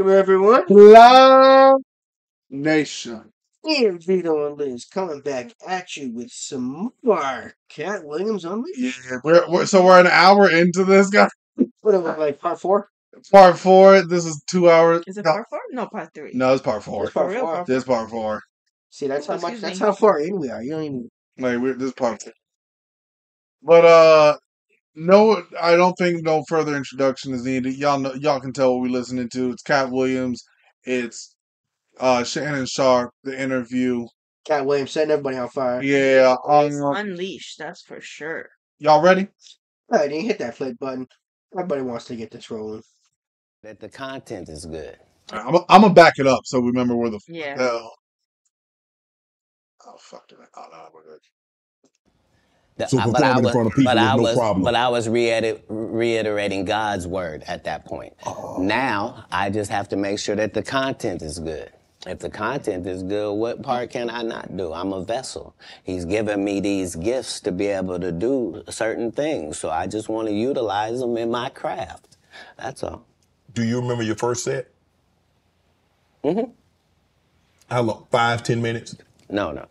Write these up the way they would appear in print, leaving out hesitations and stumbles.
Welcome, everyone. Blite Nation. And Vito and Liz coming back at you with some more Katt Williams on me. Yeah, we're an hour into this, guy. What am I, like part 4? Part 4. This is 2 hours. Is it part 4? No, part 3. No, it's part 4. It's part 4. This is part 4. See, that's Oh, how much. excuse That's me. how far in we are. You don't even. This is part 4. But no, I don't think no further introduction is needed. Y'all can tell what we're listening to. It's Katt Williams. It's Shannon Sharpe, the interview. Katt Williams setting everybody on fire. Yeah, Unleashed, that's for sure. y'all ready? All right, you hit that play button. Everybody wants to get this rolling. That the content is good. I'm gonna back it up so we remember where the Yeah. hell. Oh fuck it! Oh no, we're good. So performing in front of people is no problem. But I was reiterating God's word at that point. Oh. Now, I just have to make sure that the content is good. If the content is good, what part can I not do? I'm a vessel. He's given me these gifts to be able to do certain things, so I just want to utilize them in my craft. That's all. Do you remember your first set? Mm-hmm. How long? 5, 10 minutes? No.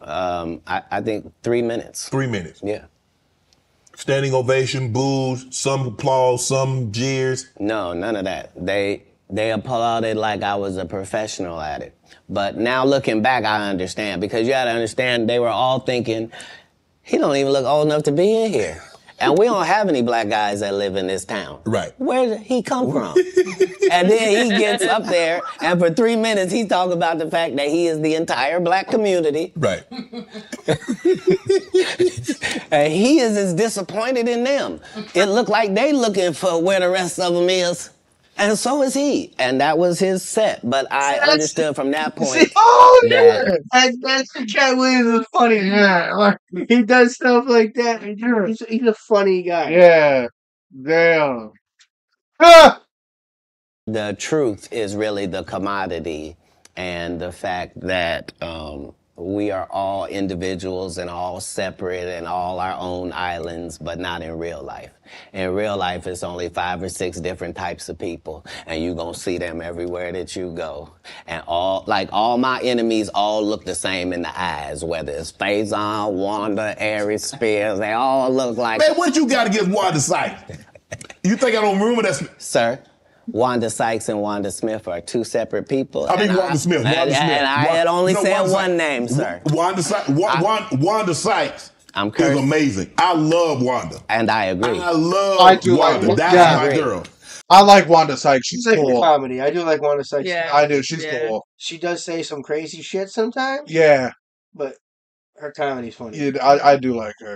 I think 3 minutes. 3 minutes. Yeah. Standing ovation, boos, some applause, some jeers. No, none of that. They applauded like I was a professional at it. But now looking back, I understand, because you gotta understand they were all thinking, he don't even look old enough to be in here. And we don't have any black guys that live in this town. Right. Where did he come from? And then he gets up there, and for 3 minutes, he's talking about the fact that he is the entire black community. Right. And he is as disappointed in them. It looked like they looking for where the rest of them is. And so is he. And that was his set. But I understood from that point. See, that's the Katt Williams is funny. Yeah, like, he does stuff like that. He's a funny guy. Yeah, damn. Ah! The truth is really the commodity, and the fact that we are all individuals and all separate and all our own islands, but not in real life. In real life, it's only 5 or 6 different types of people, and you're gonna see them everywhere that you go. And all my enemies all look the same in the eyes, whether it's Faison, Wanda, Aries Spears, they all look like... Man, what you got against Wanda Sykes? You think I don't remember that? Sir? Wanda Sykes and Wanda Smith are 2 separate people. I mean, Wanda Smith. And I had only said one name, sir. Wanda Sykes I'm cursed. is amazing. I love Wanda. And I agree. I love I do Wanda. like- That's yeah. my girl. I like Wanda Sykes. She's She's like cool. comedy. I do like Wanda Sykes. Yeah. I do. She's Yeah. cool. She does say some crazy shit sometimes, Yeah, but her comedy's funny. yeah, I do like her.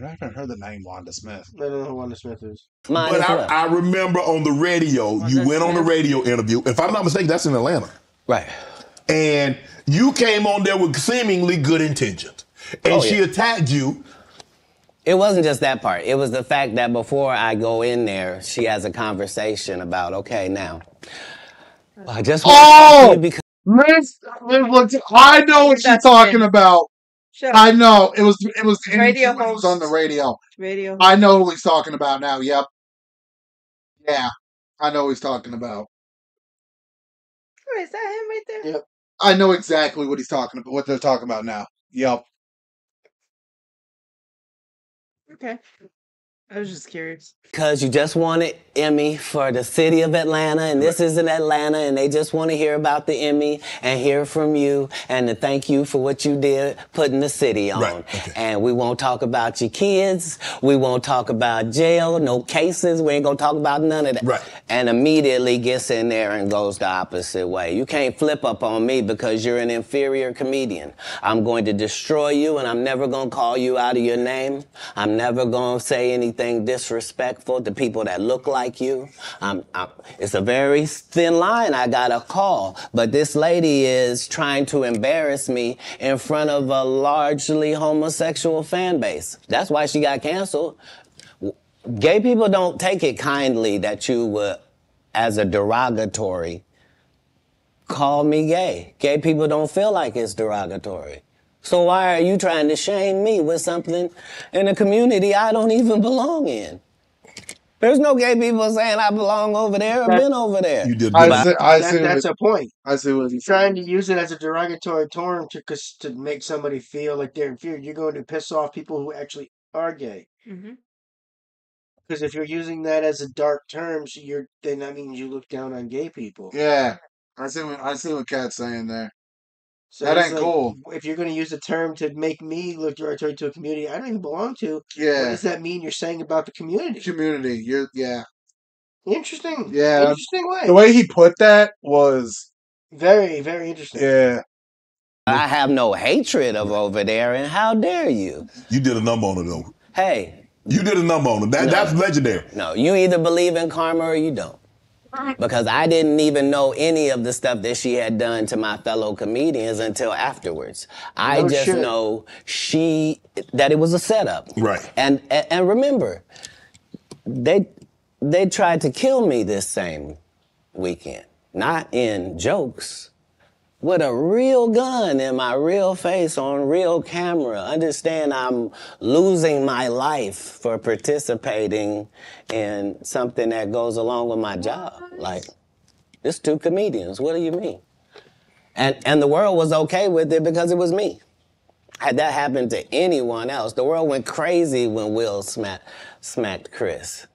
I haven't heard the name Wanda Smith. I don't know who Wanda Smith is. Mine But as well. I remember on the radio, you that's went on the nice. radio interview. If I'm not mistaken, that's in Atlanta. Right. And you came on there with seemingly good intentions. And she attacked you. It wasn't just that part. It was the fact that before I go in there, she has a conversation about, okay, now, I just want to talk to you because... I know what she's That's talking it. about. Sure. I know. It was the Radio interview when it was host. on the radio. Radio. I know what he's talking about now. Yep. Yeah, I know what he's talking about. Wait, is that him right there? Yep. I know exactly what he's talking about. What they're talking about now. Yep. Okay. I was just curious. Because you just wanted Emmy for the city of Atlanta, and this is in Atlanta, and they just want to hear about the Emmy and hear from you and to thank you for what you did putting the city on. Right, okay. And we won't talk about your kids. We won't talk about jail, no cases. We ain't going to talk about none of that. Right. And immediately gets in there and goes the opposite way. You can't flip up on me because you're an inferior comedian. I'm going to destroy you, and I'm never going to call you out of your name. I'm never going to say anything disrespectful to people that look like you. It's a very thin line. I got a call, but this lady is trying to embarrass me in front of a largely homosexual fan base. That's why she got canceled. Gay people don't take it kindly that you would, as a derogatory, call me gay. Gay people don't feel like it's derogatory. So why are you trying to shame me with something in a community I don't even belong in? There's no gay people saying I belong over there or been over there. You did. That's a point. I see what he's Trying to use it as a derogatory term to make somebody feel like they're inferior. You're going to piss off people who actually are gay. Because if you're using that as a dark term, so then that means you look down on gay people. Yeah, I see what Katt's saying there. So that it's ain't like, cool. If you're going to use a term to make me look derogatory to a community I don't even belong to, Yeah. what does that mean you're saying about the community? Interesting. Yeah. Interesting way. The way he put that was very, very interesting. Yeah. I have no hatred of over there, and how dare you? You did a number on it, though. Hey. You did a number on it. That's legendary. No, you either believe in karma or you don't. Because I didn't even know any of the stuff that she had done to my fellow comedians until afterwards. I just know that it was a setup. Right. And remember, they tried to kill me this same weekend. Not in jokes. With a real gun in my real face on real camera. Understand I'm losing my life for participating in something that goes along with my job. Like, it's two comedians, what do you mean? And the world was okay with it because it was me. Had that happened to anyone else, the world went crazy when Will smacked Chris.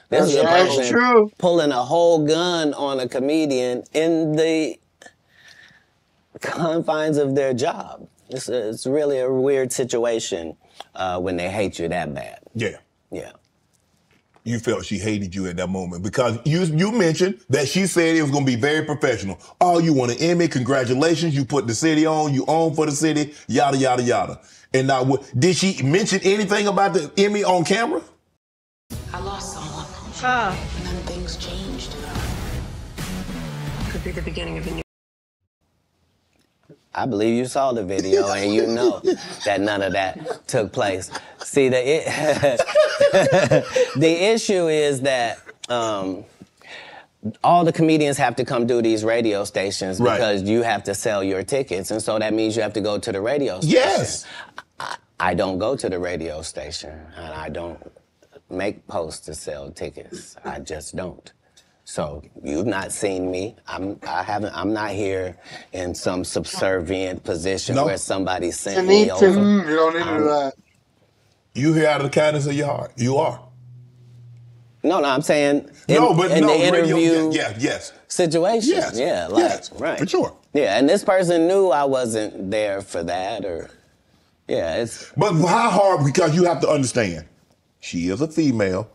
This is a person pulling a whole gun on a comedian in the confines of their job. It's really a weird situation when they hate you that bad. Yeah. Yeah. You felt she hated you at that moment because you mentioned that she said it was going to be very professional. Oh, you won an Emmy, congratulations, you put the city on, you own for the city, yada, yada, yada. And now, did she mention anything about the Emmy on camera? I lost someone. And then things changed. Could be the beginning of a new. I believe you saw the video and you know that none of that took place. See, the issue is that all the comedians have to come do these radio stations because you have to sell your tickets, and so that means you have to go to the radio station. Yes. I don't go to the radio station, and I don't make posts to sell tickets. I just don't. So you've not seen me. I'm not here in some subservient position where somebody sent me over. You don't need to do that. You here out of the kindness of your heart. You are. No, I'm saying in the interview situation. Yes. Yeah, right. For sure. Yeah, and this person knew I wasn't there for that But how hard, because you have to understand, she is a female.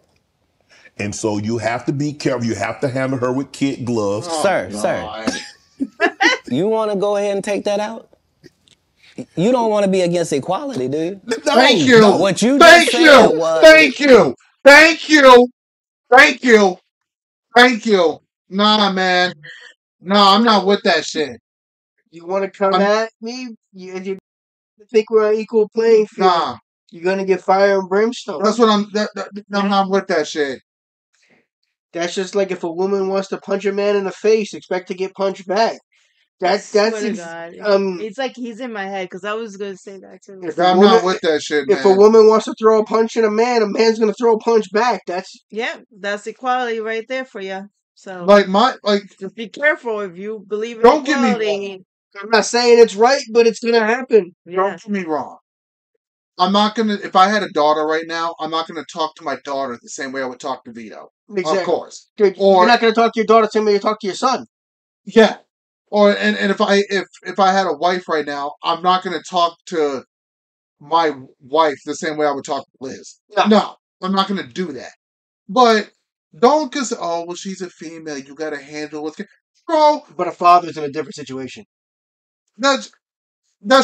And so you have to be careful. You have to handle her with kid gloves. Sir. You want to go ahead and take that out? You don't want to be against equality, do you? No, Thank you. No, what you Thank just you. said was... Thank you. Thank you. Thank you. Thank you. Nah, man. Nah, I'm not with that shit. You want to come at me? You think we're on equal playing field? Nah. You're going to get fire and brimstone. That's what I'm not with that shit. That's just like if a woman wants to punch a man in the face, expect to get punched back. That's God. It's like he's in my head because I was going to say that too. I'm not with that shit, man. If a woman wants to throw a punch at a man's going to throw a punch back. That's equality right there for you. So just be careful if you believe in don't equality. Get me wrong. I'm not saying it's right, but it's going to happen. Don't get me wrong. I'm not gonna. If I had a daughter right now, I'm not gonna talk to my daughter the same way I would talk to Vito. Exactly. Of course. You're not gonna talk to your daughter the same way you talk to your son. Yeah. And if I had a wife right now, I'm not gonna talk to my wife the same way I would talk to Liz. No, I'm not gonna do that. But don't just she's a female. You gotta handle what's bro. But a father's in a different situation. That's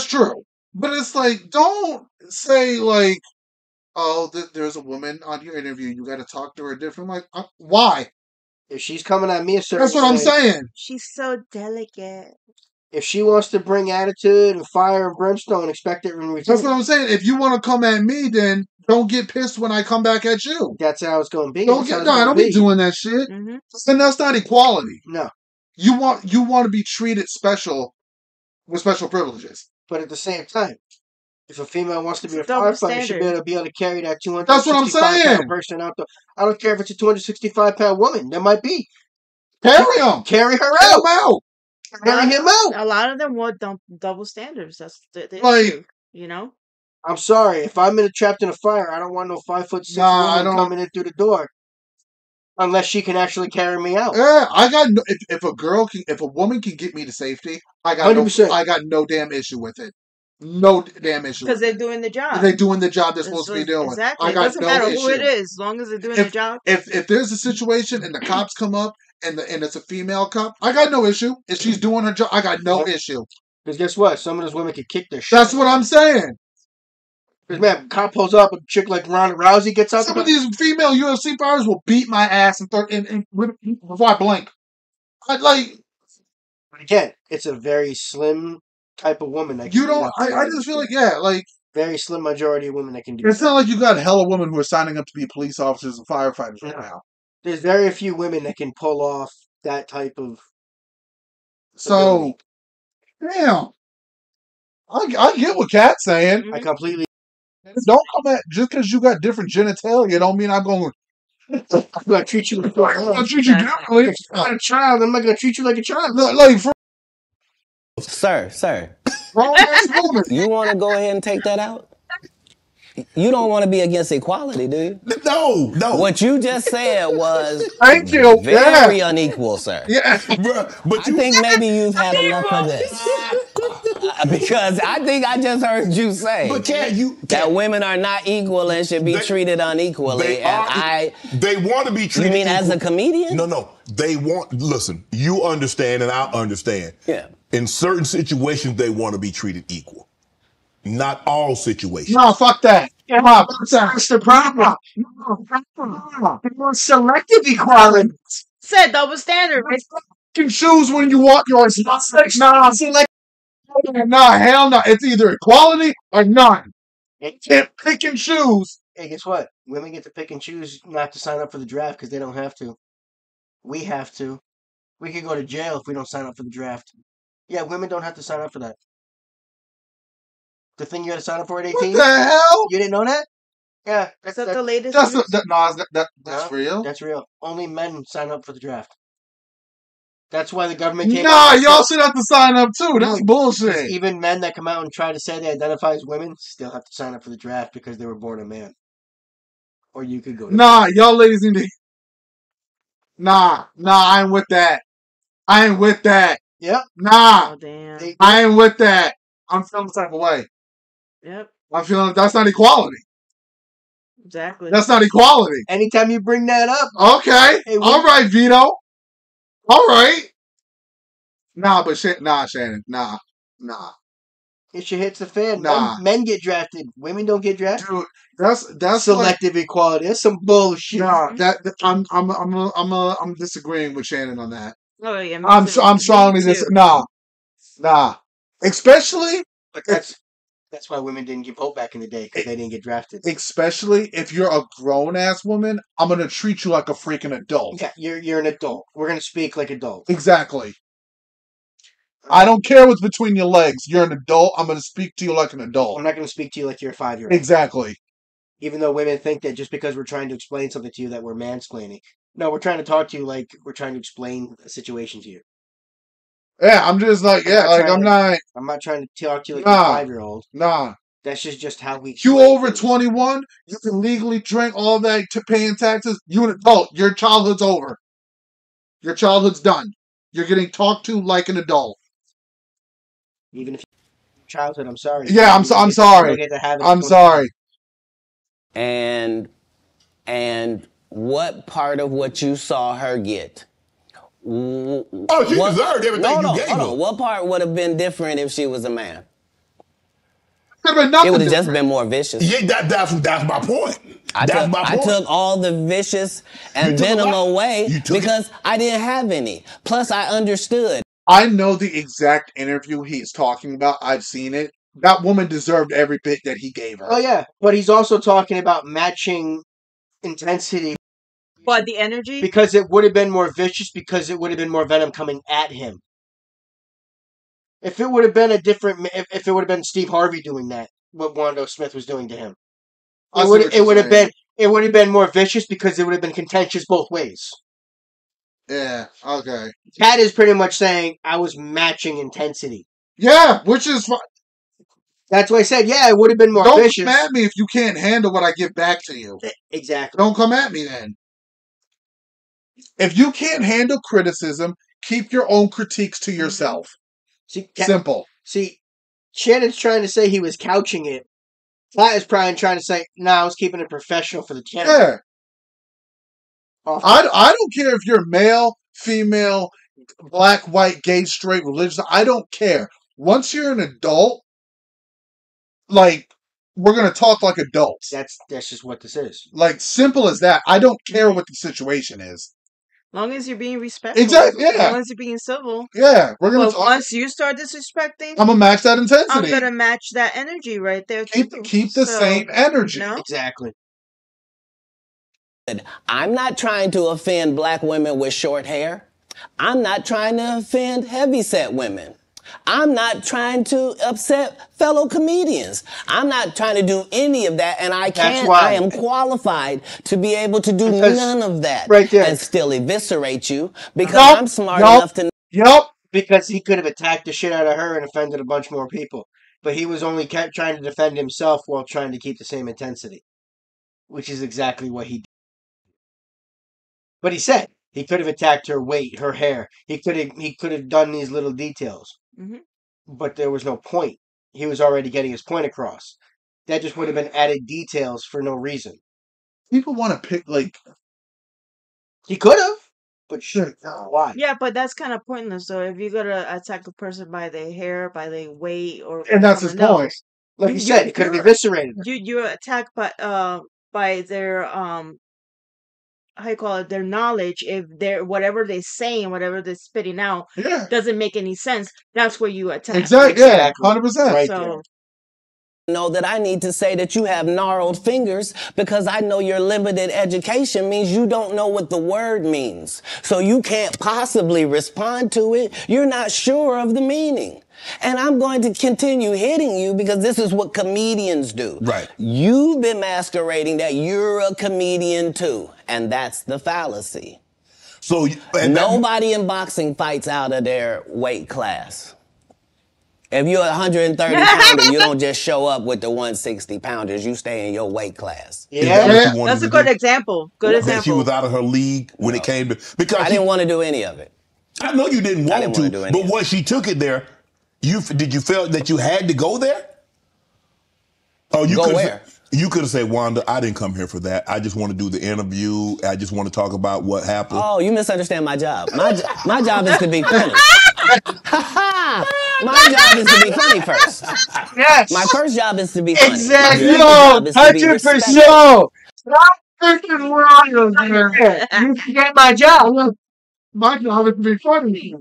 true. But it's like, don't say like, there's a woman on your interview. You got to talk to her different. Like, why? If she's coming at me a certain That's what I'm saying. She's so delicate. If she wants to bring attitude and fire and brimstone, expect it in return. That's what I'm saying. If you want to come at me, then don't get pissed when I come back at you. That's how it's going to be. Don't be doing that shit. Mm-hmm. And that's not equality. No. You want to be treated special with special privileges. But at the same time, If a female wants to be a double firefighter, she standard. better be able to carry that That's what I'm 265 saying. pound person out there. I don't care if it's a 265 pound woman. There might be. Carry him. Carry her Get out. him out. Carry him out. A lot of them want double standards. That's the Like- issue, you know? I'm sorry. If I'm trapped in a fire, I don't want no 5'6" Nah, I woman don't- coming in through the door. Unless she can actually carry me out. Yeah, I got no, if a woman can get me to safety, I got 100%. no damn issue with it. No damn issue. Because with they're it. doing the job. They're doing the job they're supposed to be doing. Exactly. I It got doesn't no matter issue. who it is, as long as they're doing the job. If there's a situation and the cops come up and it's a female cop, I got no issue. If she's doing her job, I got no issue. Because guess what? Some of those women could kick their shit. That's what I'm saying. Because, man, cop pulls up, a chick like Ronda Rousey gets out. Some of these female UFC fighters will beat my ass before I blink. But again, it's a very slim type of woman. That You don't. I just feel like very slim majority of women that can do it's that. not like you got hella women who are signing up to be police officers and firefighters right now. There's very few women that can pull off that type of. So, damn. I get what Kat's saying. Mm-hmm. I completely. Don't come at just because you got different genitalia. Don't mean I'm going. I'm gonna treat you like a I'm gonna treat you differently. You're not a child. I'm not gonna treat you like a child. Like for Sir, grown ass woman. you want to go ahead and take that out? You don't want to be against equality, do you? No. What you just said was Thank you. very unequal, sir. Yeah. Bruh, but I think maybe you've had enough of this. Because I think I just heard you say But that women are not equal and should be treated unequally. They want to be treated. You mean as a comedian? No. They want. Listen, you understand, and I understand. Yeah. In certain situations, they want to be treated equal. Not all situations. No, fuck that. That's the problem. Selective equality. Said double standard, right? You can choose when you want yours. Nah, select. Nah, hell no. It's either equality or none. You can't pick and choose. Hey, guess what? Women get to pick and choose not to sign up for the draft because they don't have to. We have to. We could go to jail if we don't sign up for the draft. Yeah, women don't have to sign up for that. The thing you got to sign up for at 18? What the hell? You didn't know that? Yeah. Is that the latest? That's news? that's real. That's real. Only men sign up for the draft. That's why the government can't. Nah, y'all should have to sign up too. That's bullshit. Even men that come out and try to say they identify as women still have to sign up for the draft because they were born a man. Or you could go to. Nah, y'all ladies need to. Nah, I ain't with that. Yep. Nah, Oh, damn. I ain't with that. I'm feeling the type of way. Yep, I'm feeling that's not equality. exactly. That's not equality. Anytime you bring that up, Okay. Hey, all right, Vito. All right. Nah, Shannon. Nah. it shit hits the fan. Nah. Men get drafted. Women don't get drafted. Dude, that's Selective equality. That's some bullshit. Nah, I'm disagreeing with Shannon on that. Oh yeah, I'm strongly Nah. Especially But that's why women didn't get vote back in the day because they didn't get drafted. Especially if you're a grown ass woman, I'm gonna treat you like a freaking adult. Yeah, you're an adult. We're gonna speak like adults. Exactly. I don't care what's between your legs. You're an adult. I'm gonna speak to you like an adult. I'm not gonna speak to you like you're a 5-year-old. Exactly. Even though women think that just because we're trying to explain something to you that we're mansplaining. No, we're trying to talk to you like we're trying to explain a situation to you. Yeah, I'm just like, I'm not trying to talk to you like you're a 5-year-old. Nah. That's just how we. You over 21, you can legally drink all that paying taxes. You an adult. Your childhood's over. Your childhood's done. You're getting talked to like an adult. Even if childhood, I'm sorry. Yeah, I'm sorry. I'm sorry. And what part of what you saw her get? Oh, she deserved everything you gave her. What part would have been different if she was a man? It would have just been more vicious. Yeah, that's my point. I took all the vicious and venom away because I didn't have any. Plus, I understood. I know the exact interview he's talking about. I've seen it. That woman deserved every bit that he gave her. Oh, yeah. But he's also talking about matching intensity. But the energy? Because it would have been more vicious, because it would have been more venom coming at him. If it would have been if it would have been Steve Harvey doing that, what Wando Smith was doing to him. I It see would what you're saying. it would have been more vicious because it would have been contentious both ways. Yeah, okay. Kat is pretty much saying I was matching intensity. Yeah, which is fine. That's why I said, yeah, it would have been more vicious. Don't come at me if you can't handle what I give back to you. Exactly. Don't come at me then. If you can't handle criticism, keep your own critiques to yourself. Simple. See, Shannon's trying to say he was couching it. Kat is probably trying to say, no, I was keeping it professional for the channel. Yeah. I don't care if you're male, female, black, white, gay, straight, religious. I don't care. Once you're an adult, like, we're going to talk like adults. That's just what this is. Like, simple as that. I don't care what the situation is. Long as you're being respectful. Exactly, yeah. As long as you're being civil. Yeah, we're going to talk. Once you start disrespecting, I'm going to match that intensity. I'm going to match that energy right there, too. Keep the same energy. No? Exactly. I'm not trying to offend black women with short hair. I'm not trying to offend heavyset women. I'm not trying to upset fellow comedians. I'm not trying to do any of that, and I can't. I am qualified to be able to do none of that right there. and still eviscerate you because I'm smart enough to. Because he could have attacked the shit out of her and offended a bunch more people, but he was only kept trying to defend himself while trying to keep the same intensity, which is exactly what he did. But he said he could have attacked her weight, her hair. He could have done these little details. Mm-hmm. But there was no point. He was already getting his point across. That just would have been added details for no reason. People want to pick, like... He could have, but shit, why? Yeah, but that's kind of pointless, though. If you're going to attack a person by their hair, by their weight, or... And that's his point. Like you said, he could have eviscerated her. You're attacked by their... how you call it, their knowledge. If they're whatever they're saying, whatever they're spitting out doesn't make any sense, that's where you attack. Exactly, yeah, 100%. Right so there. Know that I need to say that you have gnarled fingers because I know your limited education means you don't know what the word means. So you can't possibly respond to it. You're not sure of the meaning. And I'm going to continue hitting you because this is what comedians do. Right. You've been masquerading that you're a comedian too. And that's the fallacy. So nobody in boxing fights out of their weight class. If you're 130 pounder, you don't just show up with the 160 pounders. You stay in your weight class. Yeah, that's a good example. Good example. That she was out of her league when it came to... Because I didn't want to do any of it. I know you didn't want to, but once she took it there, did you feel that you had to go there? Oh, you go where? You could have said, Wanda, I didn't come here for that. I just want to do the interview. I just want to talk about what happened. Oh, you misunderstand my job. My job is to be funny. My job is to be funny first. Yes. My first job is to be funny. Exactly. 100%. Stop freaking lying. You forget my job. My job is to be funny.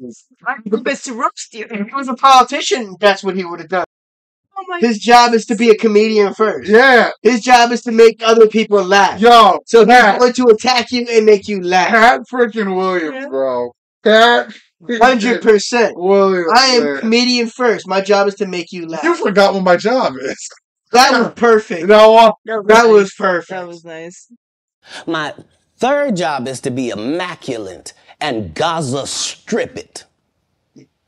Mr. Roast you. If he was a politician, that's what he would have done. His job is to be a comedian first. Yeah. His job is to make other people laugh. Yo. So he's going to attack you and make you laugh. Cat freaking Williams, bro. Cat 100%. Williams. I am comedian first. My job is to make you laugh. You forgot what my job is. That was perfect. You know what? That was perfect. That was nice. My third job is to be immaculate and Gaza strip it.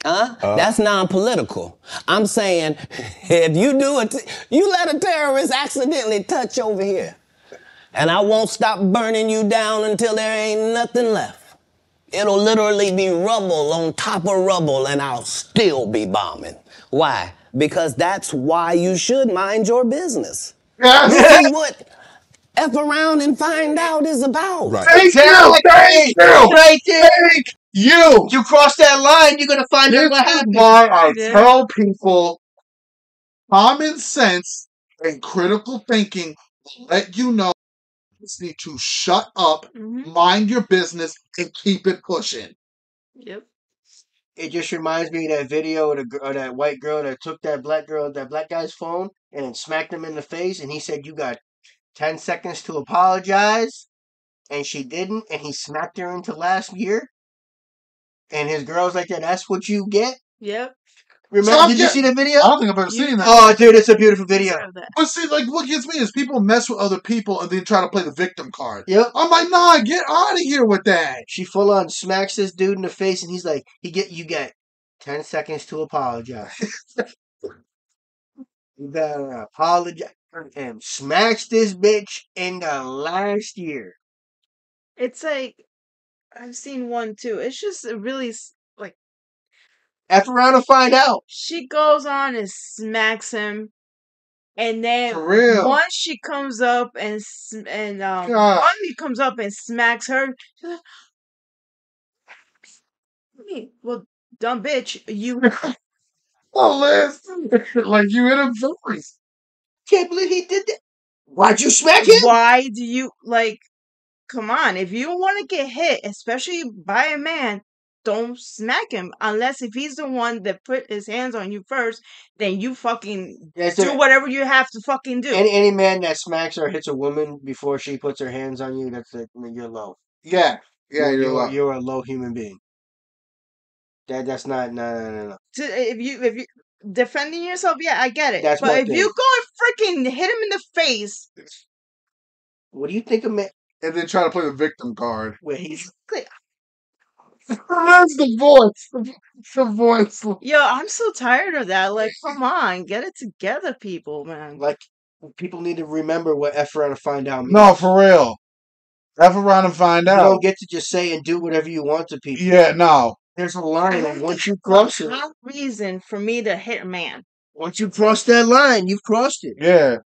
That's non-political. I'm saying if you do it, you let a terrorist accidentally touch over here. And I won't stop burning you down until there ain't nothing left. It'll literally be rubble on top of rubble and I'll still be bombing. Why? Because that's why you should mind your business. This is what F around and find out is about. Right. Thank you. Right there. Thank you. You cross that line, you're going to find out what happened. Why I tell people common sense and critical thinking will let you know you just need to shut up, mind your business, and keep it pushing. Yep. It just reminds me of that video of that white girl that took that black guy's phone and smacked him in the face, and he said, you got 10 seconds to apologize, and she didn't, and he smacked her into last year. And his girl's like that, that's what you get? Yep. Remember? Did you see the video? I don't think I've ever seen that. Oh, dude, it's a beautiful video. But see, like, what gets me is people mess with other people and then try to play the victim card. Yep. I'm like, nah, get out of here with that. She full on smacks this dude in the face, and he's like, you got 10 seconds to apologize. You gotta apologize. And smacks this bitch in the last year. It's like, I've seen one too. It's just really like. F around and find out. She goes on and smacks him. And then For real. once she comes up and Bundy comes up and smacks her, she's like, well, dumb bitch, you. Oh, listen, like you hit him first. Can't believe he did that. Why'd you smack him? Why do you like? Come on, if you want to get hit, especially by a man, don't smack him unless if he's the one that put his hands on you first. Then you fucking do whatever you have to fucking do. Any man that smacks or hits a woman before she puts her hands on you, you're low. Yeah, you're low. You're a low human being. That's not no. If you defending yourself, yeah, I get it. That's but if thing. you go and freaking hit him in the face, what do you think of man? And then try to play the victim card. Where he's that's the voice. The voice. Yo, I'm so tired of that. Like, come on, get it together, people, man. Like, people need to remember what F around and find out means. No, for real. F around and find out. You don't get to just say and do whatever you want to people. Yeah, no. There's a line, and once you cross it, no reason for me to hit a man. Once you cross that line, you've crossed it. Yeah.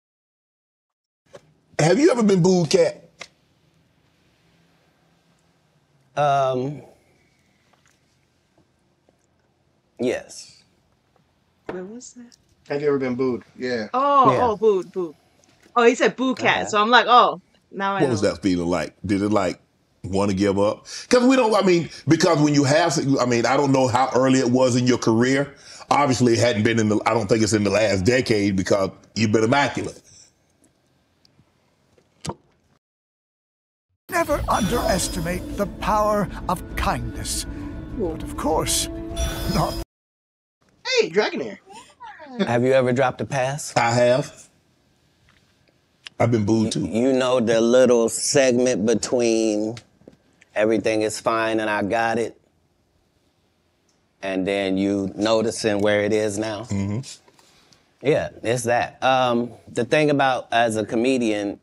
Have you ever been booed, Kat? Yes. Where was that? Have you ever been booed? Yeah. Oh, booed. Oh, he said boo cat. So I'm like, oh, now I know. What was that feeling like? Did it like want to give up? Because because when you have, I don't know how early it was in your career. Obviously, it hadn't been I don't think it's in the last decade because you've been immaculate. Never underestimate the power of kindness. But of course, not. Hey, Dragonair. Have you ever dropped a pass? I have. I've been booed too. You know the little segment between everything is fine and I got it, and then you noticing where it is now? Mm-hmm. Yeah, it's that. The thing about as a comedian,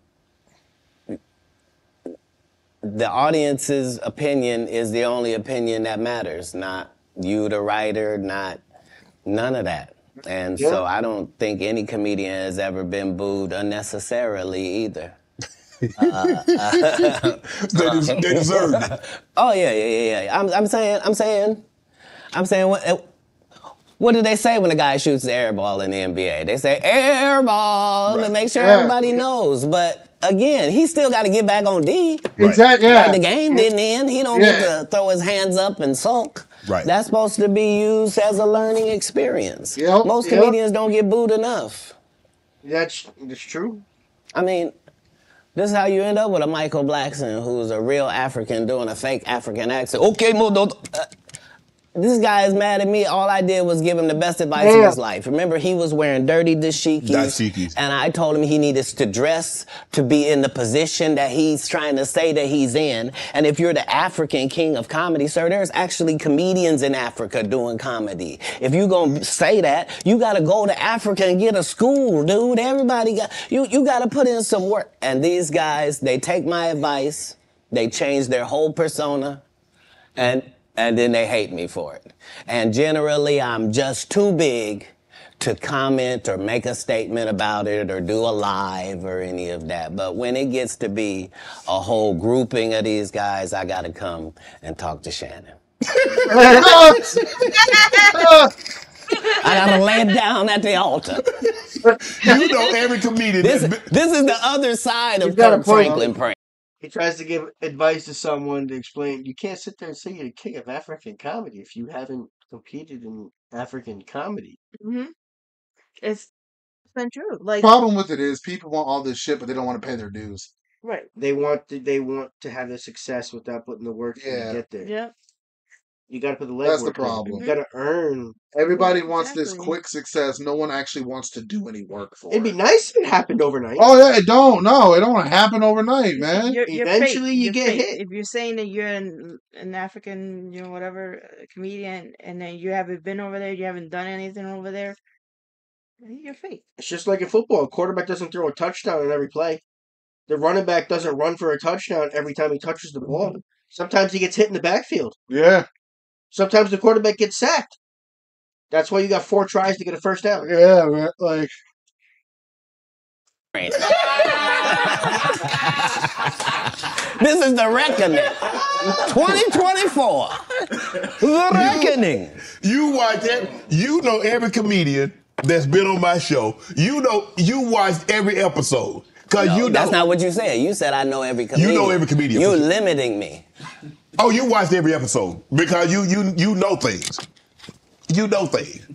the audience's opinion is the only opinion that matters, not you, the writer, not none of that. And so I don't think any comedian has ever been booed unnecessarily either. They deserve it. Oh yeah. I'm saying, what do they say when a guy shoots the air ball in the NBA? They say air ball to make sure everybody knows. But again, he still got to get back on D. Exactly. Like the game didn't end. He don't get to throw his hands up and sulk. Right. That's supposed to be used as a learning experience. Most comedians don't get booed enough. That's true. I mean, this is how you end up with a Michael Blackson who's a real African doing a fake African accent. Okay, this guy is mad at me. All I did was give him the best advice of his life. Remember, he was wearing dirty dashikis. And I told him he needed to dress to be in the position that he's trying to say that he's in. And if you're the African king of comedy, sir, there's actually comedians in Africa doing comedy. If you're going to say that, you got to go to Africa and get a school, dude. Everybody got, you got to put in some work. And these guys, they take my advice. They change their whole persona. And then they hate me for it. And generally, I'm just too big to comment or make a statement about it or do a live or any of that. But when it gets to be a whole grouping of these guys, I got to come and talk to Shannon. I got to lay it down at the altar. You know every comedian. This is the other side of Kirk Franklin praying. He tries to give advice to someone to explain, you can't sit there and say you're the king of African comedy if you haven't competed in African comedy. Mm-hmm. It's been true. Like, the problem with it is people want all this shit, but they don't want to pay their dues. Right. They want to have the success without putting the work to get there. Yeah. You got to put the legwork. That's the problem. You got to earn. Everybody wants this quick success. No one actually wants to do any work for it. It'd be nice if it happened overnight. Oh yeah, it don't. No, it don't happen overnight, man. Eventually, you get hit. If you're saying that you're an African, whatever comedian, and then you haven't been over there, you haven't done anything over there, you're fake. It's just like in football. A quarterback doesn't throw a touchdown in every play. The running back doesn't run for a touchdown every time he touches the ball. Sometimes he gets hit in the backfield. Yeah. Sometimes the quarterback gets sacked. That's why you got 4 tries to get a first down. Yeah, man. Like. This is the reckoning. 2024. The reckoning. You watch it. You know every comedian that's been on my show. You watched every episode. That's not what you said. You said I know every comedian. You know every comedian. You're limiting me. Oh, you watched every episode because you know things. You know things.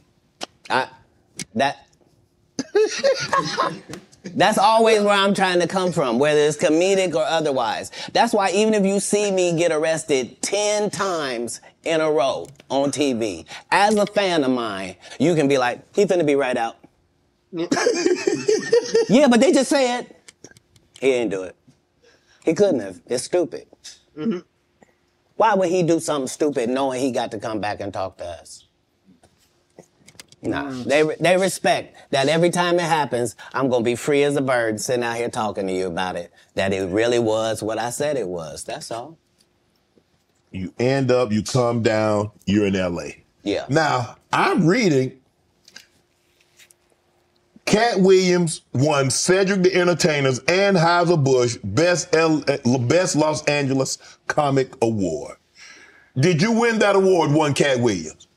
That's always where I'm trying to come from, whether it's comedic or otherwise. That's why even if you see me get arrested 10 times in a row on TV, as a fan of mine, you can be like, he finna be right out. Yeah, but they just said he didn't do it. He couldn't have. It's stupid. Mm-hmm. Why would he do something stupid knowing he got to come back and talk to us? Nah, they respect that every time it happens, I'm going to be free as a bird sitting out here talking to you about it, that it really was what I said it was. That's all. You end up, you come down, you're in L.A. Yeah. Now, I'm reading Katt Williams won Cedric the Entertainer's and Anheuser-Busch Best Los Angeles Comic Award. Did you win that award, won Katt Williams?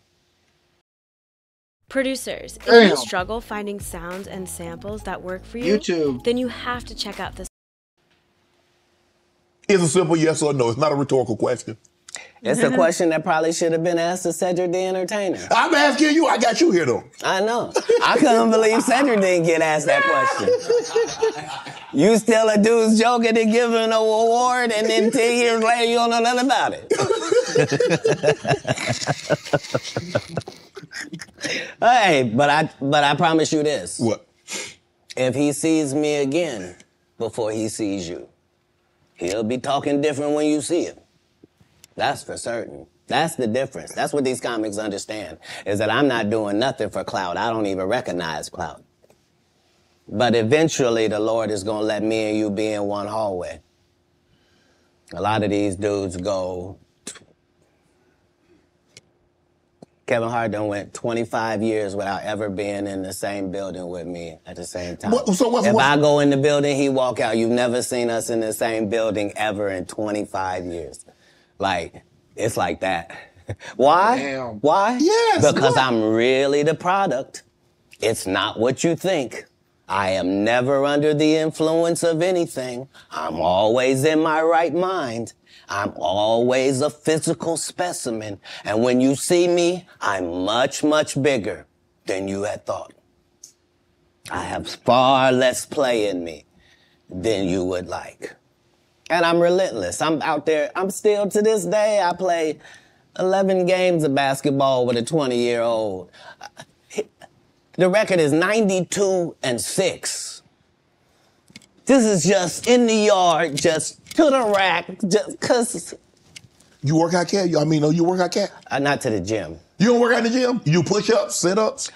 Producers, if you struggle finding sounds and samples that work for you, YouTube, then you have to check out this. It's a simple yes or no. It's not a rhetorical question. It's a question that probably should have been asked to Cedric the Entertainer. I'm asking you. I got you here, though. I know. I couldn't believe Cedric didn't get asked that question. You steal a dude's joke and then give him an award, and then 10 years later, you don't know nothing about it. Hey, but I promise you this. What? If he sees me again before he sees you, he'll be talking different when you see him. That's for certain. That's the difference. That's what these comics understand, is that I'm not doing nothing for clout. I don't even recognize clout. But eventually the Lord is going to let me and you be in one hallway. A lot of these dudes go... Kevin Hart done went 25 years without ever being in the same building with me at the same time. If I go in the building, he walk out. You've never seen us in the same building ever in 25 years. Like, it's like that. Why? Damn. Why? Yes. Because I'm really the product. It's not what you think. I am never under the influence of anything. I'm always in my right mind. I'm always a physical specimen. And when you see me, I'm much, much bigger than you had thought. I have far less play in me than you would like. And I'm relentless. I'm out there. I'm still, to this day, I play 11 games of basketball with a 20-year-old. The record is 92-6. This is just in the yard, just to the rack, just cause. You work out, Cat? You work out, Cat? Not to the gym. You don't work out in the gym? You do push-ups, sit-ups?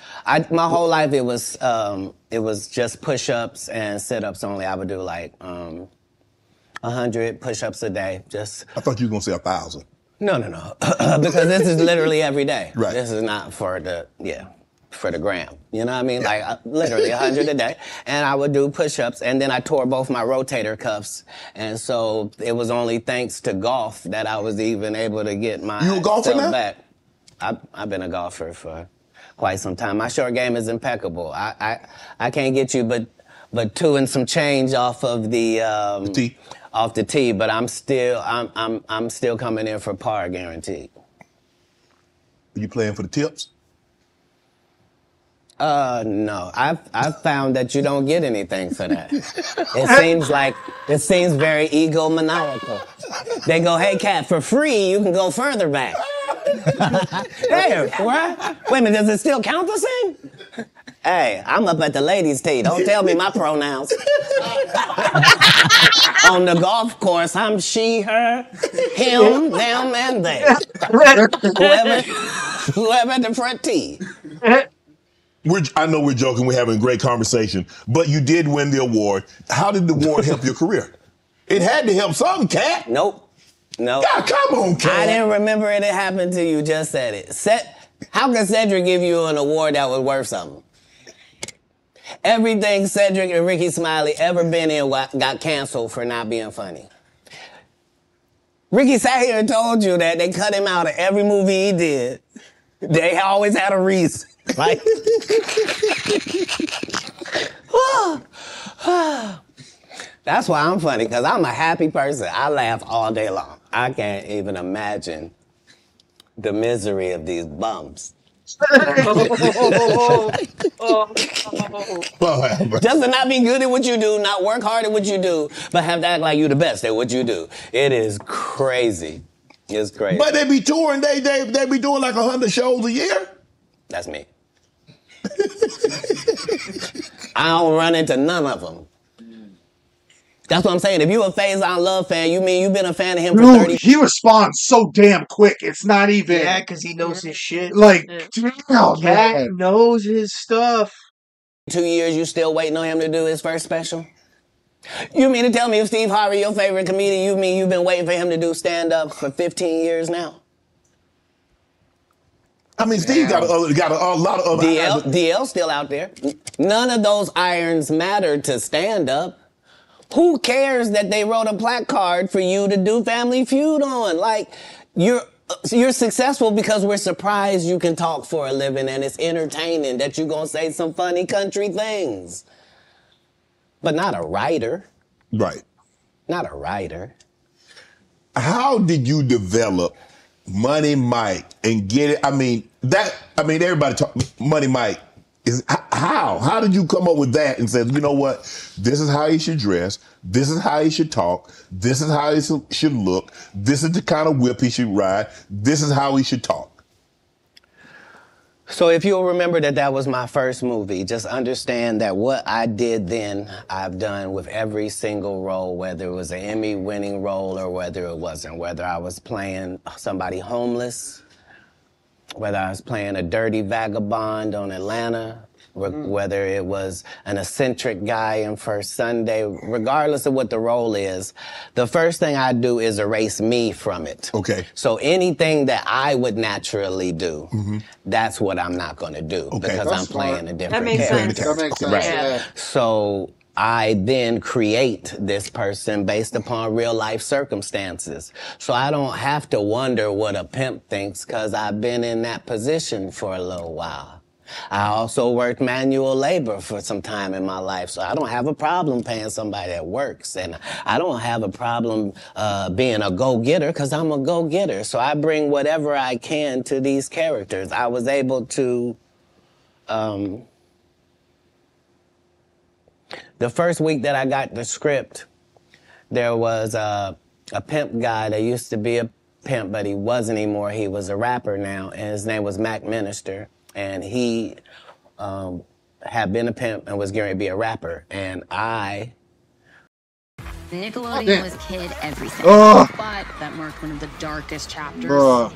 My whole life it was just push-ups and sit-ups only. I would do like 100 push-ups a day. Just. I thought you were gonna say 1,000. No, because this is literally every day. Right. This is not for the gram. You know what I mean? Like literally 100 a day. And I would do push-ups, and then I tore both my rotator cuffs. And so it was only thanks to golf that I was even able to get my You a golfer now? back. I've been a golfer for quite some time. My short game is impeccable. I can't get you but 2 and some change off of the tee. Off the tee, but I'm still coming in for par guaranteed. Are you playing for the tips? No. I've found that you don't get anything for that. It seems very egomaniacal. They go, hey, Cat, for free, you can go further back. Hey, what? Wait a minute, does it still count the same? Hey, I'm up at the ladies' tee. Don't tell me my pronouns. On the golf course, I'm she, her, him, them, and they. Whoever at the front tee. I know we're joking, we're having a great conversation, but you did win the award. How did the award help your career? It had to help something, Cat. Nope. God, come on, Cat. I didn't remember it happened to you, just said it. How can Cedric give you an award that was worth something? Everything Cedric and Ricky Smiley ever been in got canceled for not being funny. Ricky sat here and told you that they cut him out of every movie he did. They always had a reason. Like, that's why I'm funny, because I'm a happy person. I laugh all day long. I can't even imagine the misery of these bums. Just to not be good at what you do, not work hard at what you do, but have to act like you the best at what you do. It is crazy. It's crazy. But they be touring, they be doing like 100 shows a year. That's me. I don't run into none of them. That's what I'm saying. If you a Faison Love fan, you mean you've been a fan of him for 30 He responds so damn quick. It's not even. Yeah, because he knows his shit. Like, Cat knows his stuff. 2 years, you still waiting on him to do his first special? You mean to tell me if Steve Harvey, your favorite comedian, you mean you've been waiting for him to do stand-up for 15 years now? I mean, Steve got a lot of other... DL's still out there. None of those irons matter to stand-up. Who cares that they wrote a placard for you to do Family Feud on? Like, you're successful because we're surprised you can talk for a living and it's entertaining that you're going to say some funny country things. But not a writer. Right. Not a writer. How did you develop Money Mike and get it? Everybody talk Money Mike. How did you come up with that and said, you know what, this is how he should dress, this is how he should talk, this is how he should look, this is the kind of whip he should ride, this is how he should talk? So if you'll remember that was my first movie, just understand that what I did then, I've done with every single role, whether it was an Emmy-winning role or whether it wasn't, whether I was playing somebody homeless, whether I was playing a dirty vagabond on Atlanta, whether it was an eccentric guy in First Sunday, regardless of what the role is, the first thing I do is erase me from it. Okay. So anything that I would naturally do, that's what I'm not going to do because I'm playing a different character. That makes sense. Right. Yeah. So I then create this person based upon real life circumstances. So I don't have to wonder what a pimp thinks because I've been in that position for a little while. I also worked manual labor for some time in my life, so I don't have a problem paying somebody that works. And I don't have a problem being a go-getter because I'm a go-getter. So I bring whatever I can to these characters. I was able to... The first week that I got the script, there was a pimp guy that used to be a pimp, but he wasn't anymore. He was a rapper now, and his name was Mac Minister. And he had been a pimp and was getting to be a rapper. And I... Nickelodeon was kid everything, but that marked one of the darkest chapters.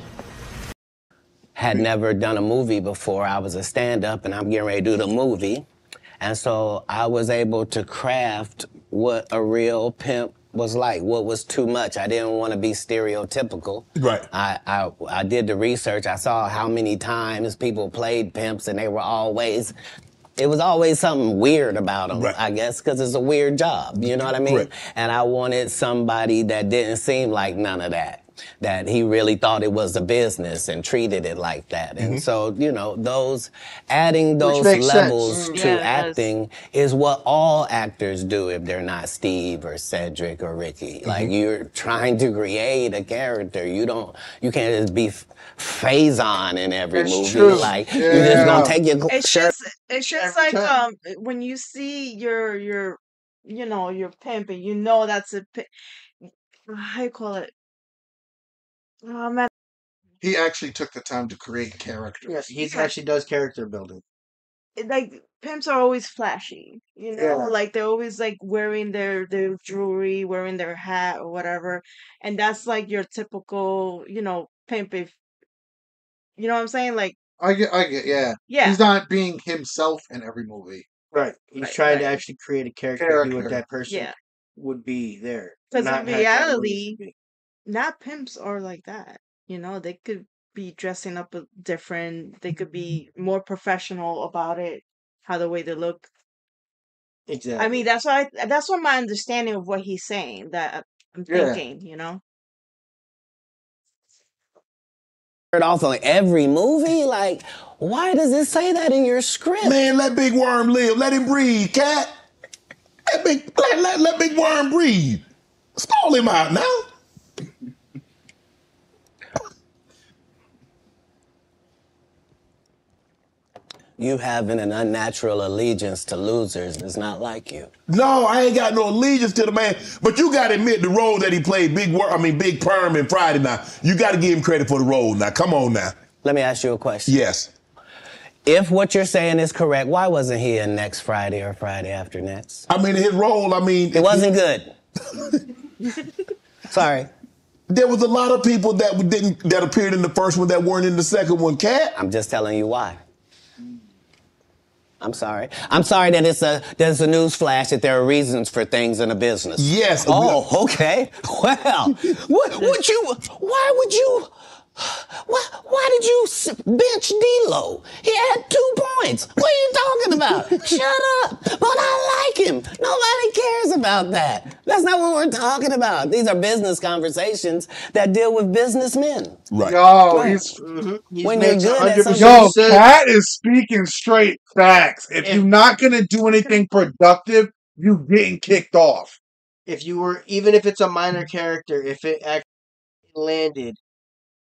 Had never done a movie before. I was a stand-up, and I'm getting ready to do the movie. And so I was able to craft what a real pimp was like, what was too much. I didn't want to be stereotypical. Right. I did the research. I saw how many times people played pimps, and they were always... It was always something weird about them, I guess, because it's a weird job. You know what I mean? Right. And I wanted somebody that didn't seem like none of that. That he really thought it was a business and treated it like that. And so, you know, adding those levels to acting is what all actors do if they're not Steve or Cedric or Ricky. Like, you're trying to create a character. You can't just be Faison in every movie. True. Like, you're just gonna take your shirt. It's just like when you see your pimp and you know that's a how you call it? Oh man, he actually took the time to create characters. Yes, he actually does character building. Like pimps are always flashy, you know, Yeah. like they're always like wearing their jewelry, wearing their hat or whatever, and that's like your typical, you know, pimp. If you know what I'm saying, like I get, yeah. yeah, He's not being himself in every movie. Right. He's Right, trying to right. actually create a character, be what Character. that person Yeah. would be there. Because in not have that one reality, be. not pimps are like that. You know, they could be dressing up different. They could be more professional about it, how the way they look. Exactly. I mean, that's what my understanding of what he's saying. That I'm Yeah. thinking, you know. Off on every movie? Like, why does it say that in your script? Man, let Big Worm live. Let him breathe, Cat. Let Big Worm breathe. Stall him out now. You having an unnatural allegiance to losers is not like you. No, I ain't got no allegiance to the man. But you got to admit the role that he played, Big Perm in Friday now. You got to give him credit for the role now. Come on now. Let me ask you a question. Yes. If what you're saying is correct, why wasn't he in next Friday or Friday after next? I mean, his role, it wasn't good. Sorry. There was a lot of people that appeared in the first one that weren't in the second one, Cat. I'm just telling you why. I'm sorry. I'm sorry that there's a news flash that there are reasons for things in a business. Yes. Oh, okay. Well, why did you bench D-Lo? He had 2 points. What are you talking about? Shut up. But I like him. Nobody cares about that. That's not what we're talking about. These are business conversations that deal with businessmen. Right. Yo, Right. he's When you're good at something. Yo, Cat is speaking straight facts. If you're not gonna do anything productive, you getting kicked off. Even if it's a minor character, if it actually landed,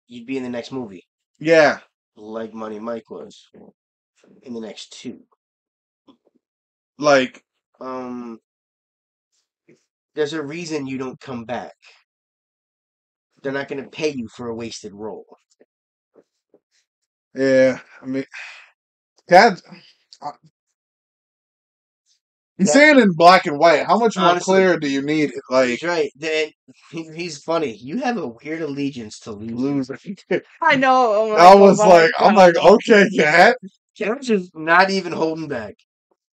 you'd be in the next movie. Yeah. Like Money Mike was in the next 2. Like, there's a reason you don't come back. They're not going to pay you for a wasted role. yeah, I mean, Cat. He's saying in black and white. How much more clear do you need it? Like, he's right. He's funny. You have a weird allegiance to losers. I know. I was like, I'm like, okay, Cat. Cat's just not even holding back.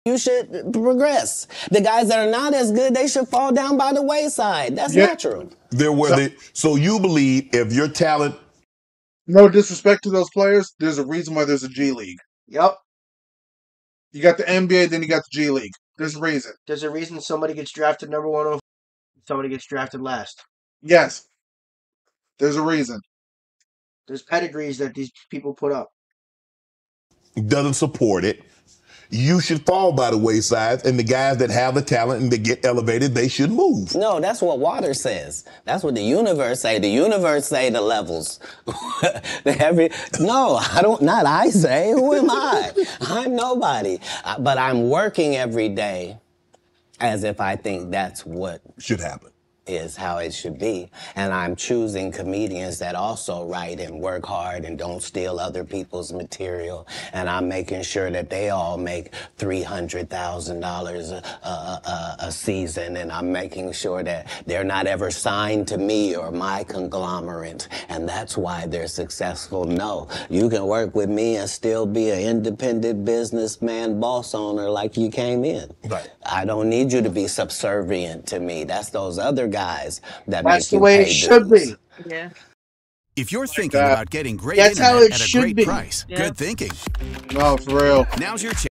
You should progress. The guys that are not as good, they should fall down by the wayside. That's natural. So you believe if your talent... No disrespect to those players, there's a reason why there's a G League. Yep. You got the NBA, then you got the G League. There's a reason. There's a reason somebody gets drafted number 1, somebody gets drafted last. Yes. There's a reason. There's pedigrees that these people put up. Doesn't support it. You should fall by the wayside, and the guys that have the talent and that get elevated, they should move. No, that's what water says. That's what the universe say. The universe say the levels. No, I don't. Not I say. Who am I? I'm nobody. But I'm working every day as if I think that's what should happen. Is how it should be. And I'm choosing comedians that also write and work hard and don't steal other people's material. And I'm making sure that they all make $300,000 a season. And I'm making sure that they're not ever signed to me or my conglomerate. And that's why they're successful. No, you can work with me and still be an independent businessman, boss owner like you came in. Right. I don't need you to be subservient to me. That's those other guys that That's make the you way pay it should dues. be. Yeah. If you're thinking about getting great That's how internet it at a should great be. price, Yeah. good thinking. No, for real. Now's your chance.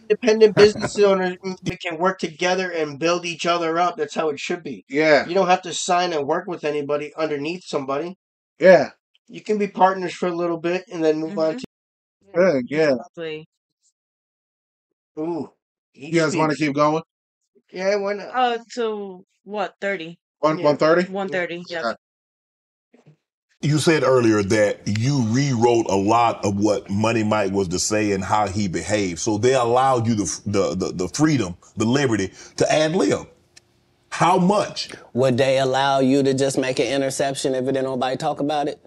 Independent business owners can work together and build each other up. That's how it should be. Yeah. You don't have to sign and work with anybody underneath somebody. Yeah. You can be partners for a little bit and then move on to. Good, yeah. Exactly. Ooh. You guys want to keep going? Yeah, why not? To what? 30. 130? 130. Yeah. Okay. You said earlier that you rewrote a lot of what Money Mike was to say and how he behaved. So they allowed you the freedom, the liberty to ad lib. How much? Would they allow you to just make an interception if it didn't nobody talk about it?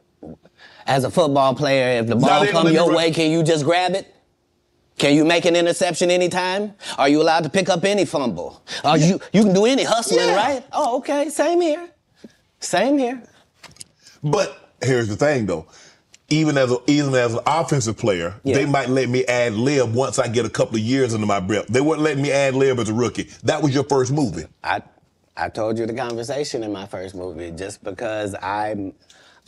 As a football player, if the ball they don't come let me your run- way, can you just grab it? Can you make an interception anytime? Are you allowed to pick up any fumble? You can do any hustling, right? Oh, okay, same here. Same here. But here's the thing, though. Even as an offensive player, they might let me ad lib once I get a couple of years under my belt. They wouldn't let me ad lib as a rookie. That was your first movie. I told you the conversation in my first movie, just because I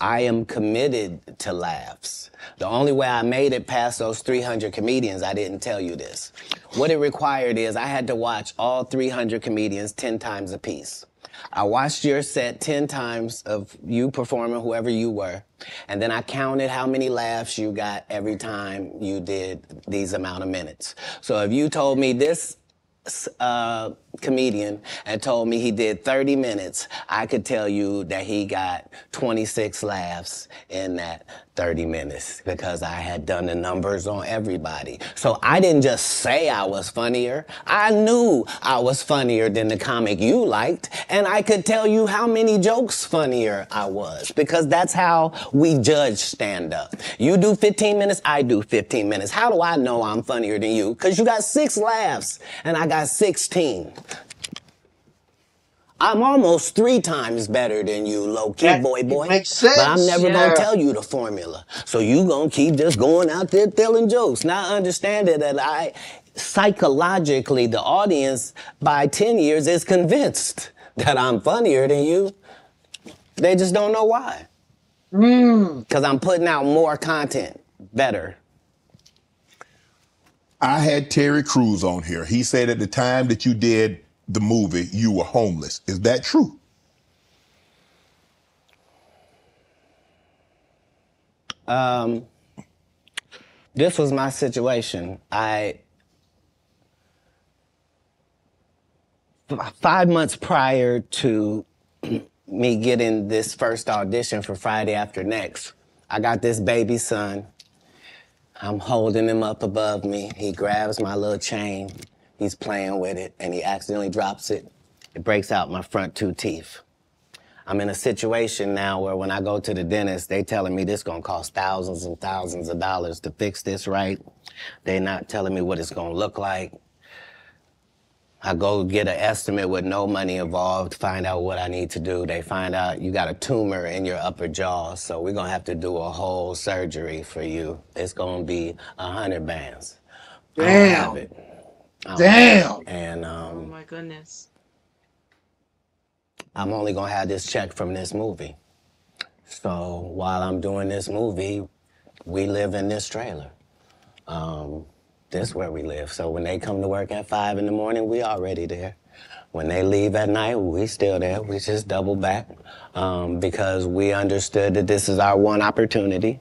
am committed to laughs. The only way I made it past those 300 comedians, I didn't tell you this. What it required is I had to watch all 300 comedians 10 times a piece. I watched your set 10 times of you performing, whoever you were, and then I counted how many laughs you got every time you did these amount of minutes. So if you told me this comedian and told me he did 30 minutes, I could tell you that he got 26 laughs in that 30 minutes because I had done the numbers on everybody. So I didn't just say I was funnier. I knew I was funnier than the comic you liked, and I could tell you how many jokes funnier I was, because that's how we judge stand-up. You do 15 minutes, I do 15 minutes. How do I know I'm funnier than you? Because you got 6 laughs, and I got 16. I'm almost 3 times better than you, low-key, boy. It makes sense. But I'm never gonna tell you the formula. So you gonna keep just going out there telling jokes, not understanding that psychologically, the audience by 10 years is convinced that I'm funnier than you. They just don't know why. Because I'm putting out more content, better. I had Terry Crews on here. He said at the time that you did the movie, you were homeless. Is that true? This was my situation. 5 months prior to me getting this first audition for Friday After Next, I got this baby son. I'm holding him up above me. He grabs my little chain. He's playing with it, and he accidentally drops it. It breaks out my front 2 teeth. I'm in a situation now where when I go to the dentist, they telling me this gonna cost thousands and thousands of dollars to fix this right. They not telling me what it's gonna look like. I go get an estimate with no money involved, find out what I need to do. They find out you got a tumor in your upper jaw, so we're gonna have to do a whole surgery for you. It's gonna be 100 bands. Damn. I don't have it. Damn. And oh my goodness. I'm only gonna have this check from this movie. So while I'm doing this movie, we live in this trailer. This is where we live. So when they come to work at 5 in the morning, we already there. When they leave at night, we still there. We just double back because we understood that this is our one opportunity.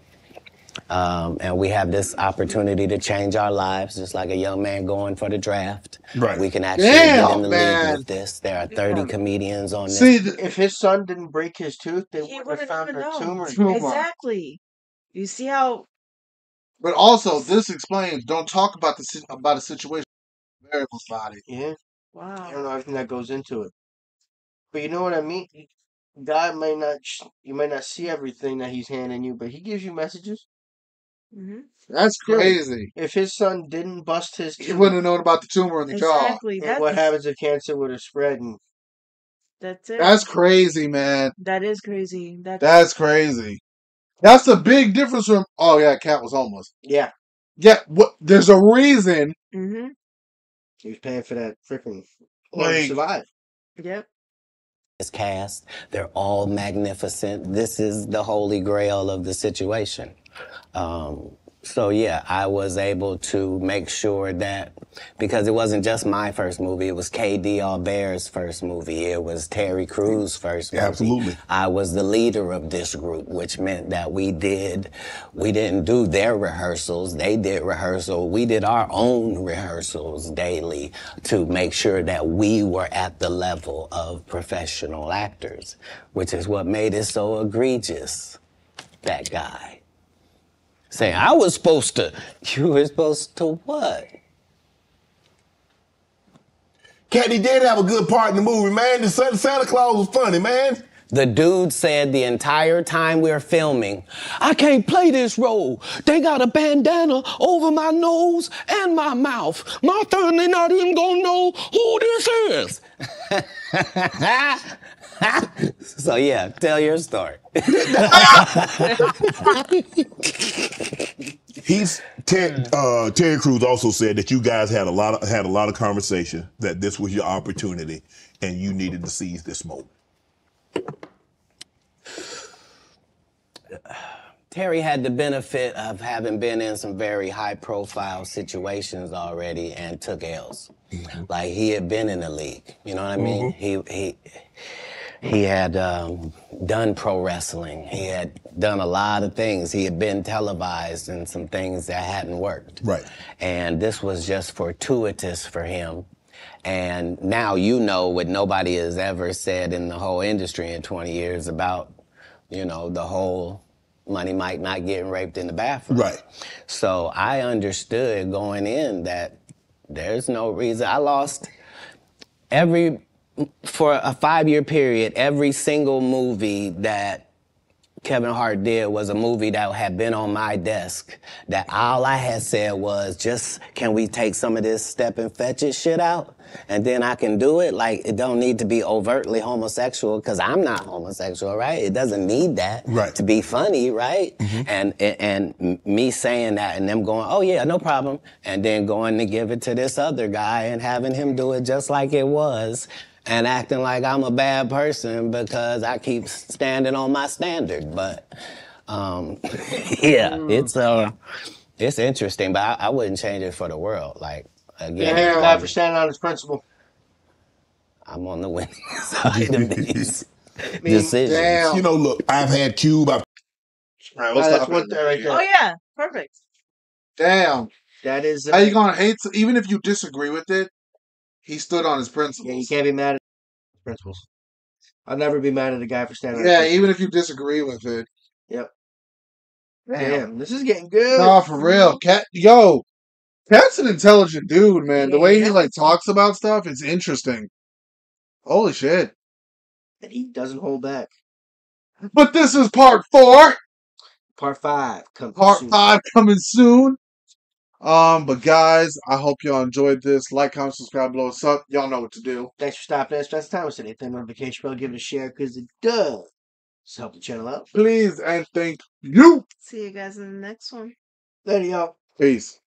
And we have this opportunity to change our lives, just like a young man going for the draft. Right. We can actually get in the league with this. There are 30 comedians on this. See, If his son didn't break his tooth, they He would have found never a known. tumor. Exactly. You see how? but also this explains. Don't talk about about a situation. Variables about it. Yeah. Wow. I don't know everything that goes into it. But you know what I mean? God may not, you may not see everything that he's handing you, but he gives you messages. Mm-hmm. That's crazy. If his son didn't bust his He tooth, wouldn't have known about the tumor in the jaw. Exactly. and what happens if cancer would have spread? And That's it. That's crazy, man. That is crazy. That's crazy. That's a big difference from. Oh yeah, Cat was homeless. yeah, Yeah, there's a reason. Mm-hmm. he was paying for that freaking Like- to survive. Yep. This cast, they're all magnificent. This is the holy grail of the situation. So yeah, I was able to make sure that, because it wasn't just my first movie, it was K.D. Albert's first movie, it was Terry Crews' first movie. Absolutely. I was the leader of this group, which meant that we didn't do their rehearsals, they did rehearsal, we did our own rehearsals daily to make sure that we were at the level of professional actors, which is what made it so egregious, that guy. Saying, you were supposed to what? Cat, he did have a good part in the movie, man. The Santa Claus was funny, man. The dude said the entire time we're filming, I can't play this role. They got a bandana over my nose and my mouth. My family not even gonna know who this is. So yeah, tell your story. Terry Crews also said that you guys had a lot of conversation, that this was your opportunity and you needed to seize this moment. Terry had the benefit of having been in some very high-profile situations already and took L's. Mm-hmm. Like, he had been in the league, you know what I mean? Mm-hmm. He had done pro wrestling. He had done a lot of things. He had been televised in some things that hadn't worked. Right. And this was just fortuitous for him. And now you know what nobody has ever said in the whole industry in 20 years about, you know, the whole Money Mike not getting raped in the bathroom. Right. So I understood going in that there's no reason. I lost for a 5-year period, every single movie that Kevin Hart did was a movie that had been on my desk, that all I had said was, just, can we take some of this step and fetch it shit out? And then I can do it. Like, it don't need to be overtly homosexual, because I'm not homosexual, right? It doesn't need that to be funny, right? Mm-hmm. And me saying that and them going, oh yeah, no problem. And then going to give it to this other guy and having him do it just like it was. And acting like I'm a bad person because I keep standing on my standard. But, yeah, it's interesting, but I wouldn't change it for the world. Like, again. Yeah, guy for standing on his principle. I'm on the winning side of these decisions. Damn. You know, look, I've had Cube. Right, that's one thing right there. Oh, yeah. Perfect. Damn. That is... How you gonna hate... Even if you disagree with it, he stood on his principles. Yeah, you can't be mad at his principles. I'll never be mad at a guy for standing on his principles. Even if you disagree with it. Yep. Damn, this is getting good. Nah, for real. Cat's an intelligent dude, man. The way he, like, talks about stuff is interesting. Holy shit. And he doesn't hold back. But this is part 4. Part 5 coming soon. Part 5 coming soon. But guys, I hope y'all enjoyed this. Like, comment, subscribe, blow us up. Y'all know what to do. Thanks for stopping us. That's time. Hit that notification bell, give it a share, because it does help the channel out. Please, and thank you. See you guys in the next one. Later, y'all. Peace.